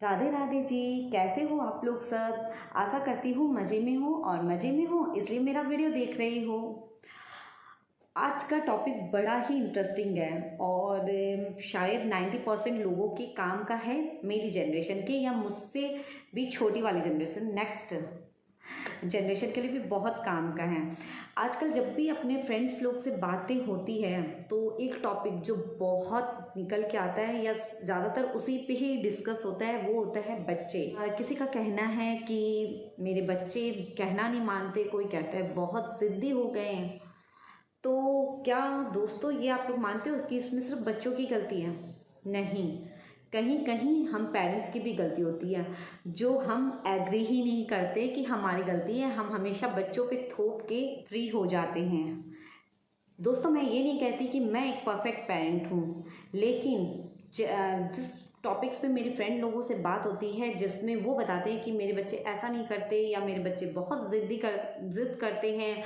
राधे राधे जी। कैसे हो आप लोग सब? आशा करती हूँ मज़े में हो, और मज़े में हो इसलिए मेरा वीडियो देख रही हो। आज का टॉपिक बड़ा ही इंटरेस्टिंग है और शायद 90% लोगों के काम का है, मेरी जनरेशन के या मुझसे भी छोटी वाली जनरेशन, नेक्स्ट जनरेशन के लिए भी बहुत काम का है। आजकल जब भी अपने फ्रेंड्स लोग से बातें होती है तो एक टॉपिक जो बहुत निकल के आता है या ज़्यादातर उसी पे ही डिस्कस होता है, वो होता है बच्चे। किसी का कहना है कि मेरे बच्चे कहना नहीं मानते, कोई कहता है बहुत ज़िद्दी हो गए हैं। तो क्या दोस्तों ये आप लोग मानते हो कि इसमें सिर्फ बच्चों की गलती है? नहीं, कहीं कहीं हम पेरेंट्स की भी गलती होती है, जो हम एग्री ही नहीं करते कि हमारी गलती है। हम हमेशा बच्चों पे थोप के फ्री हो जाते हैं। दोस्तों मैं ये नहीं कहती कि मैं एक परफेक्ट पेरेंट हूँ, लेकिन जिस टॉपिक्स पे मेरी फ्रेंड लोगों से बात होती है जिसमें वो बताते हैं कि मेरे बच्चे ऐसा नहीं करते, या मेरे बच्चे बहुत ज़िद करते हैं,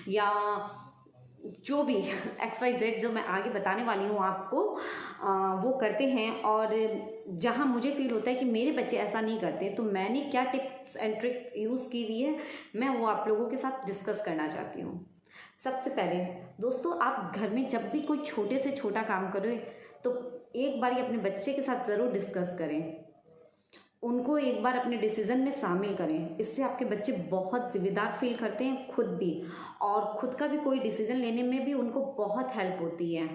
या जो भी एक्स वाई जेड जो मैं आगे बताने वाली हूँ आपको, वो करते हैं। और जहाँ मुझे फील होता है कि मेरे बच्चे ऐसा नहीं करते, तो मैंने क्या टिप्स एंड ट्रिक यूज़ की हुई है, मैं वो आप लोगों के साथ डिस्कस करना चाहती हूँ। सबसे पहले दोस्तों, आप घर में जब भी कोई छोटे से छोटा काम करें तो एक बार अपने बच्चे के साथ ज़रूर डिस्कस करें, उनको एक बार अपने डिसीज़न में शामिल करें। इससे आपके बच्चे बहुत जिम्मेदार फील करते हैं, खुद भी, और खुद का भी कोई डिसीज़न लेने में भी उनको बहुत हेल्प होती है।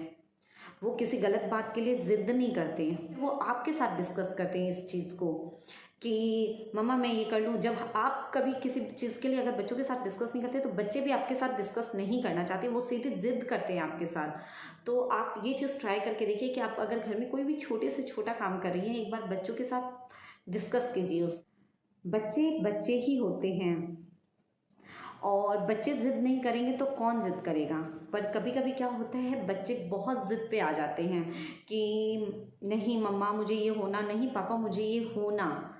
वो किसी गलत बात के लिए ज़िद नहीं करते हैं, वो आपके साथ डिस्कस करते हैं इस चीज़ को कि मम्मा मैं ये कर लूँ। जब आप कभी किसी चीज़ के लिए अगर बच्चों के साथ डिस्कस नहीं करते तो बच्चे भी आपके साथ डिस्कस नहीं करना चाहते, वो सीधे ज़िद करते हैं आपके साथ। तो आप ये चीज़ ट्राई करके देखिए कि आप अगर घर में कोई भी छोटे से छोटा काम कर रही हैं, एक बार बच्चों के साथ डिस्कस कीजिए। उस बच्चे बच्चे ही होते हैं, और बच्चे ज़िद नहीं करेंगे तो कौन ज़िद करेगा। पर कभी कभी क्या होता है, बच्चे बहुत ज़िद पे आ जाते हैं कि नहीं मम्मा मुझे ये होना, नहीं पापा मुझे ये होना।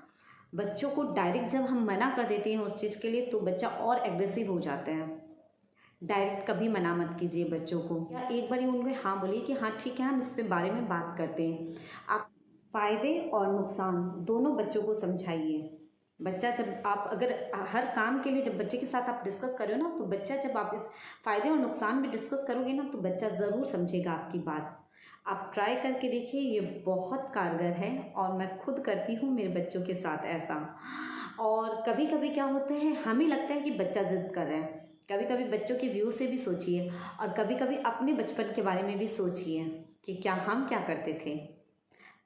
बच्चों को डायरेक्ट जब हम मना कर देते हैं उस चीज़ के लिए तो बच्चा और एग्रेसिव हो जाता है। डायरेक्ट कभी मना मत कीजिए बच्चों को, या एक बार उनको हाँ बोलिए कि हाँ ठीक है हम इस पे बारे में बात करते हैं। आप फ़ायदे और नुकसान दोनों बच्चों को समझाइए। बच्चा जब आप अगर हर काम के लिए जब बच्चे के साथ आप डिस्कस कर रहे हो ना, तो बच्चा जब आप इस फ़ायदे और नुकसान भी डिस्कस करोगे ना, तो बच्चा ज़रूर समझेगा आपकी बात। आप ट्राई करके देखिए, ये बहुत कारगर है, और मैं खुद करती हूँ मेरे बच्चों के साथ ऐसा। और कभी कभी क्या होता है, हमें लगता है कि बच्चा ज़िद कर रहा है। कभी कभी बच्चों के व्यू से भी सोचिए, और कभी कभी अपने बचपन के बारे में भी सोचिए कि क्या हम क्या करते थे।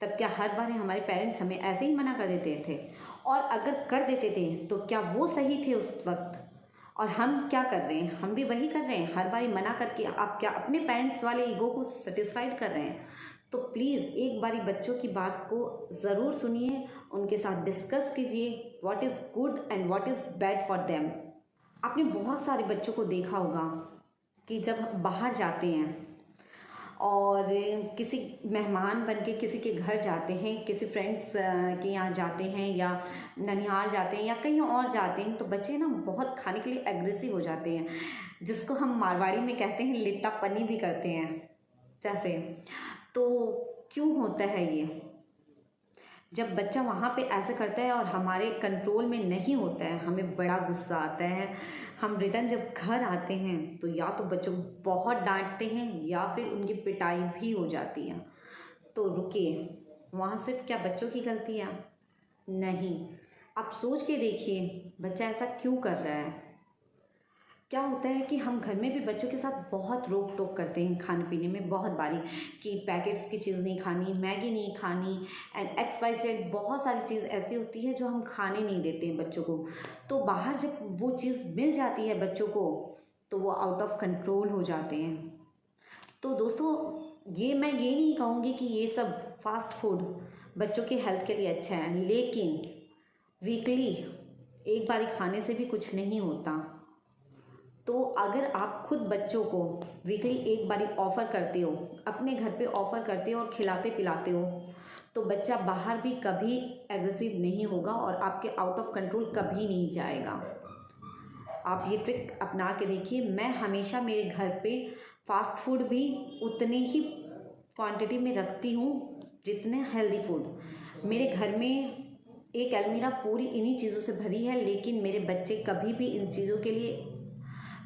तब क्या हर बार हमारे पेरेंट्स हमें ऐसे ही मना कर देते थे? और अगर कर देते थे तो क्या वो सही थे उस वक्त? और हम क्या कर रहे हैं? हम भी वही कर रहे हैं, हर बार मना करके आप क्या अपने पेरेंट्स वाले ईगो को सेटिस्फाइड कर रहे हैं? तो प्लीज़ एक बारी बच्चों की बात को ज़रूर सुनिए, उनके साथ डिस्कस कीजिए what is good and what is bad for them. आपने बहुत सारे बच्चों को देखा होगा कि जब बाहर जाते हैं और किसी मेहमान बन के किसी के घर जाते हैं, किसी फ्रेंड्स के यहाँ जाते हैं, या ननिहाल जाते हैं, या कहीं और जाते हैं, तो बच्चे ना बहुत खाने के लिए एग्रेसिव हो जाते हैं, जिसको हम मारवाड़ी में कहते हैं लित्तापनी भी करते हैं जैसे। तो क्यों होता है ये? जब बच्चा वहाँ पे ऐसे करता है और हमारे कंट्रोल में नहीं होता है, हमें बड़ा गुस्सा आता है। हम रिटर्न जब घर आते हैं तो या तो बच्चों को बहुत डांटते हैं या फिर उनकी पिटाई भी हो जाती है। तो रुकिए, वहाँ सिर्फ क्या बच्चों की गलती है? नहीं, आप सोच के देखिए बच्चा ऐसा क्यों कर रहा है। क्या होता है कि हम घर में भी बच्चों के साथ बहुत रोक टोक करते हैं खाने पीने में, बहुत बारी कि पैकेट्स की चीज़ नहीं खानी, मैगी नहीं खानी, एंड एक्स वाई जेड बहुत सारी चीज़ ऐसी होती है जो हम खाने नहीं देते हैं बच्चों को। तो बाहर जब वो चीज़ मिल जाती है बच्चों को तो वो आउट ऑफ कंट्रोल हो जाते हैं। तो दोस्तों ये मैं ये नहीं कहूँगी कि ये सब फास्ट फूड बच्चों की हेल्थ के लिए अच्छा है, लेकिन वीकली एक बारी खाने से भी कुछ नहीं होता। तो अगर आप खुद बच्चों को वीकली एक बारी ऑफ़र करते हो, अपने घर पे ऑफ़र करते हो और खिलाते पिलाते हो, तो बच्चा बाहर भी कभी एग्रेसिव नहीं होगा और आपके आउट ऑफ कंट्रोल कभी नहीं जाएगा। आप ये ट्रिक अपना के देखिए। मैं हमेशा मेरे घर पे फास्ट फूड भी उतने ही क्वांटिटी में रखती हूँ जितने हेल्दी फूड। मेरे घर में एक अलमीरा पूरी इन्हीं चीज़ों से भरी है, लेकिन मेरे बच्चे कभी भी इन चीज़ों के लिए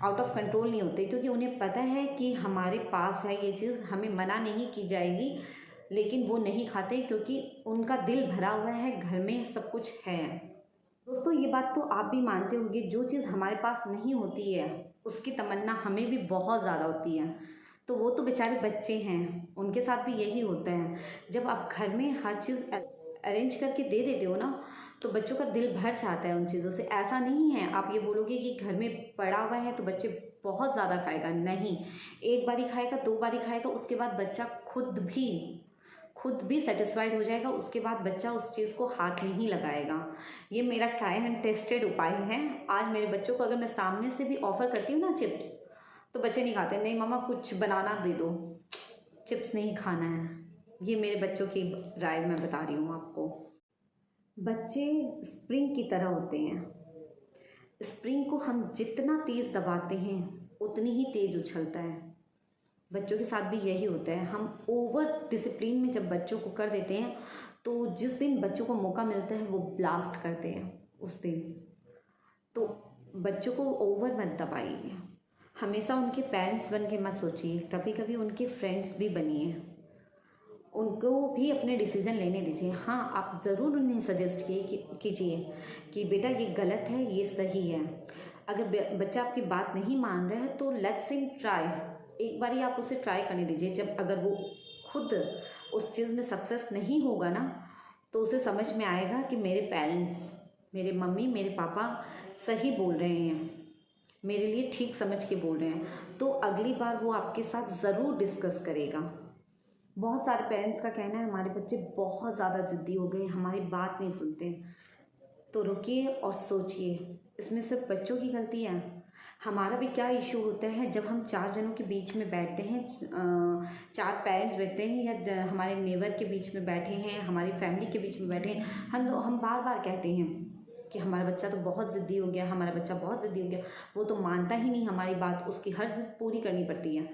आउट ऑफ कंट्रोल नहीं होते, क्योंकि उन्हें पता है कि हमारे पास है ये चीज़, हमें मना नहीं की जाएगी, लेकिन वो नहीं खाते क्योंकि उनका दिल भरा हुआ है, घर में सब कुछ है। दोस्तों, ये बात तो आप भी मानते होंगे, जो चीज़ हमारे पास नहीं होती है उसकी तमन्ना हमें भी बहुत ज़्यादा होती है। तो वो तो बेचारे बच्चे हैं, उनके साथ भी यही होता है। जब आप घर में हर चीज़ अरेंज करके दे देते हो ना, तो बच्चों का दिल भर जाता है उन चीज़ों से। ऐसा नहीं है आप ये बोलोगे कि घर में पड़ा हुआ है तो बच्चे बहुत ज़्यादा खाएगा, नहीं। एक बारी खाएगा, 2 बारी खाएगा, उसके बाद बच्चा खुद भी सेटिस्फाइड हो जाएगा, उसके बाद बच्चा उस चीज़ को हाथ नहीं लगाएगा। ये मेरा ट्राई एंड टेस्टेड उपाय है। आज मेरे बच्चों को अगर मैं सामने से भी ऑफ़र करती हूँ ना चिप्स, तो बच्चे नहीं खाते। नहीं मम्मा कुछ बनाना दे दो, चिप्स नहीं खाना है। ये मेरे बच्चों की राय मैं बता रही हूँ आपको। बच्चे स्प्रिंग की तरह होते हैं। स्प्रिंग को हम जितना तेज़ दबाते हैं उतनी ही तेज़ उछलता है। बच्चों के साथ भी यही होता है। हम ओवर डिसिप्लिन में जब बच्चों को कर देते हैं, तो जिस दिन बच्चों को मौका मिलता है वो ब्लास्ट करते हैं उस दिन। तो बच्चों को ओवर मत दबाइए, हमेशा उनके पेरेंट्स बन के मत सोचिए, कभी कभी उनके फ्रेंड्स भी बनिए, उनको भी अपने डिसीज़न लेने दीजिए। हाँ, आप ज़रूर उन्हें सजेस्ट कीजिए कि बेटा ये गलत है, ये सही है। अगर बच्चा आपकी बात नहीं मान रहा है तो लेट्स हिम ट्राई, एक बारी आप उसे ट्राई करने दीजिए। जब अगर वो खुद उस चीज़ में सक्सेस नहीं होगा ना, तो उसे समझ में आएगा कि मेरे पेरेंट्स, मेरे मम्मी मेरे पापा सही बोल रहे हैं, मेरे लिए ठीक समझ के बोल रहे हैं। तो अगली बार वो आपके साथ ज़रूर डिस्कस करेगा। बहुत सारे पेरेंट्स का कहना है हमारे बच्चे बहुत ज़्यादा ज़िद्दी हो गए, हमारी बात नहीं सुनते। तो रुकिए और सोचिए, इसमें सिर्फ बच्चों की गलती है? हमारा भी क्या इशू होता है जब हम 4 जनों के बीच में बैठते हैं, 4 पेरेंट्स बैठते हैं या हमारे नेबर के बीच में बैठे हैं, हमारी फैमिली के बीच में बैठे हैं, हम बार बार कहते हैं कि हमारा बच्चा तो बहुत ज़िद्दी हो गया, हमारा बच्चा बहुत ज़िद्दी हो गया। वो तो मानता ही नहीं हमारी बात, उसकी हर ज़िद पूरी करनी पड़ती है।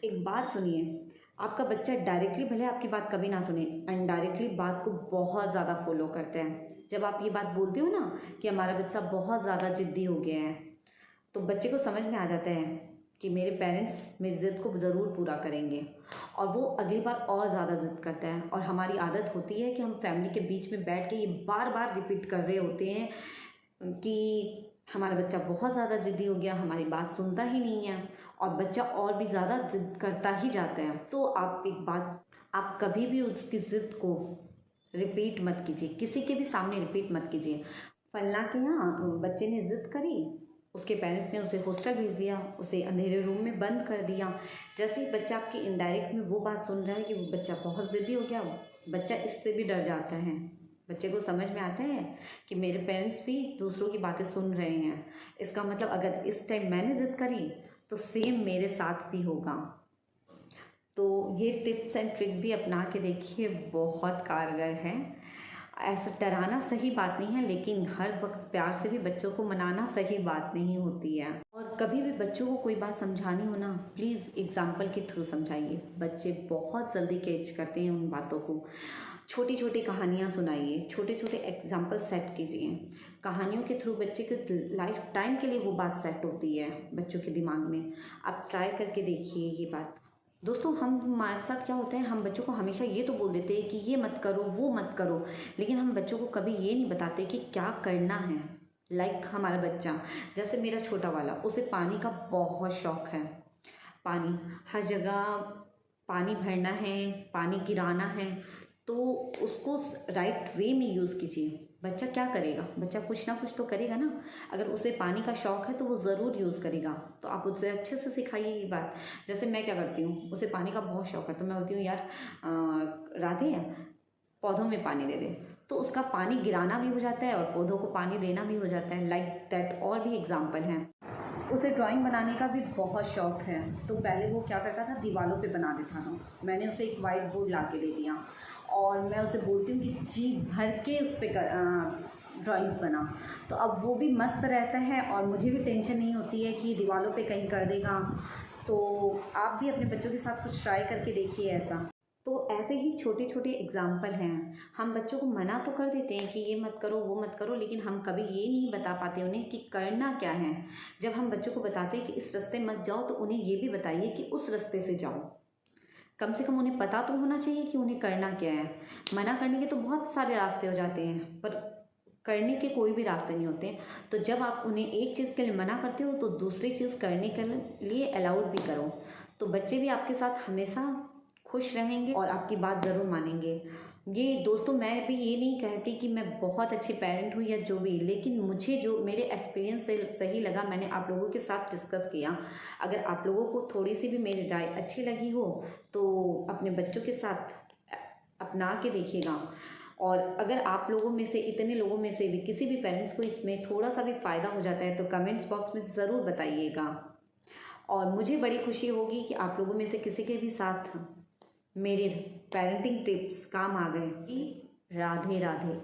एक बात सुनिए, आपका बच्चा डायरेक्टली भले आपकी बात कभी ना सुने, इनडायरेक्टली बात को बहुत ज़्यादा फॉलो करता है। जब आप ये बात बोलते हो ना कि हमारा बच्चा बहुत ज़्यादा ज़िद्दी हो गया है, तो बच्चे को समझ में आ जाता है कि मेरे पेरेंट्स मेरी ज़िद को ज़रूर पूरा करेंगे, और वो अगली बार और ज़्यादा ज़िद करता है। और हमारी आदत होती है कि हम फैमिली के बीच में बैठ के ये बार बार रिपीट कर रहे होते हैं कि हमारा बच्चा बहुत ज़्यादा ज़िद्दी हो गया, हमारी बात सुनता ही नहीं है, और बच्चा और भी ज़्यादा ज़िद करता ही जाता है। तो आप एक बात, आप कभी भी उसकी ज़िद को रिपीट मत कीजिए, किसी के भी सामने रिपीट मत कीजिए। फलना के यहाँ बच्चे ने ज़िद करी, उसके पेरेंट्स ने उसे हॉस्टल भेज दिया, उसे अंधेरे रूम में बंद कर दिया। जैसे ही बच्चा आपकी इनडायरेक्ट में वो बात सुन रहा है कि वो बच्चा बहुत ज़िद्दी हो गया, बच्चा इससे भी डर जाता है। बच्चे को समझ में आता है कि मेरे पेरेंट्स भी दूसरों की बातें सुन रहे हैं, इसका मतलब अगर इस टाइम मैंने ज़िद करी तो सेम मेरे साथ भी होगा। तो ये टिप्स एंड ट्रिक भी अपना के देखिए, बहुत कारगर है। ऐसा डराना सही बात नहीं है, लेकिन हर वक्त प्यार से भी बच्चों को मनाना सही बात नहीं होती है। और कभी भी बच्चों को कोई बात समझानी हो ना, प्लीज़ एग्जाम्पल के थ्रू समझाइए। बच्चे बहुत जल्दी कैच करते हैं उन बातों को। छोटी छोटी कहानियाँ सुनाइए, छोटे छोटे एग्जाम्पल सेट कीजिए। कहानियों के थ्रू बच्चे के लाइफ टाइम के लिए वो बात सेट होती है बच्चों के दिमाग में। आप ट्राई करके देखिए ये बात। दोस्तों, हमारे साथ क्या होता है, हम बच्चों को हमेशा ये तो बोल देते हैं कि ये मत करो, वो मत करो, लेकिन हम बच्चों को कभी ये नहीं बताते कि क्या करना है। लाइक हमारा बच्चा, जैसे मेरा छोटा वाला, उसे पानी का बहुत शौक़ है। पानी हर जगह, पानी भरना है, पानी गिराना है, तो उसको राइट वे में यूज़ कीजिए। बच्चा क्या करेगा, बच्चा कुछ ना कुछ तो करेगा ना। अगर उसे पानी का शौक़ है तो वो ज़रूर यूज़ करेगा, तो आप उसे अच्छे से सिखाइए ये बात। जैसे मैं क्या करती हूँ, उसे पानी का बहुत शौक़ है तो मैं बोलती हूँ यार राधे पौधों में पानी दे दे, तो उसका पानी गिराना भी हो जाता है और पौधों को पानी देना भी हो जाता है। लाइक दैट और भी एग्जाम्पल हैं। उसे ड्राइंग बनाने का भी बहुत शौक़ है, तो पहले वो क्या करता था, दीवारों पे बना देता था। मैंने उसे एक वाइट बोर्ड ला के दे दिया और मैं उसे बोलती हूँ कि जी भर के उस पर ड्राइंग्स बना, तो अब वो भी मस्त रहता है और मुझे भी टेंशन नहीं होती है कि दीवारों पे कहीं कर देगा। तो आप भी अपने बच्चों के साथ कुछ ट्राई करके देखिए ऐसा। तो ऐसे ही छोटे छोटे एग्जाम्पल हैं। हम बच्चों को मना तो कर देते हैं कि ये मत करो वो मत करो, लेकिन हम कभी ये नहीं बता पाते उन्हें कि करना क्या है। जब हम बच्चों को बताते हैं कि इस रास्ते मत जाओ, तो उन्हें ये भी बताइए कि उस रास्ते से जाओ। कम से कम उन्हें पता तो होना चाहिए कि उन्हें करना क्या है। मना करने के तो बहुत सारे रास्ते हो जाते हैं, पर करने के कोई भी रास्ते नहीं होते। तो जब आप उन्हें एक चीज़ के लिए मना करते हो, तो दूसरी चीज़ करने के लिए अलाउड भी करो। तो बच्चे भी आपके साथ हमेशा खुश रहेंगे और आपकी बात ज़रूर मानेंगे। ये दोस्तों, मैं भी ये नहीं कहती कि मैं बहुत अच्छी पेरेंट हूँ या जो भी, लेकिन मुझे जो मेरे एक्सपीरियंस से सही लगा मैंने आप लोगों के साथ डिस्कस किया। अगर आप लोगों को थोड़ी सी भी मेरी राय अच्छी लगी हो तो अपने बच्चों के साथ अपना के देखिएगा। और अगर आप लोगों में से, इतने लोगों में से भी किसी भी पेरेंट्स को इसमें थोड़ा सा भी फ़ायदा हो जाता है तो कमेंट्स बॉक्स में ज़रूर बताइएगा। और मुझे बड़ी खुशी होगी कि आप लोगों में से किसी के भी साथ मेरे पेरेंटिंग टिप्स काम आ गए। राधे राधे।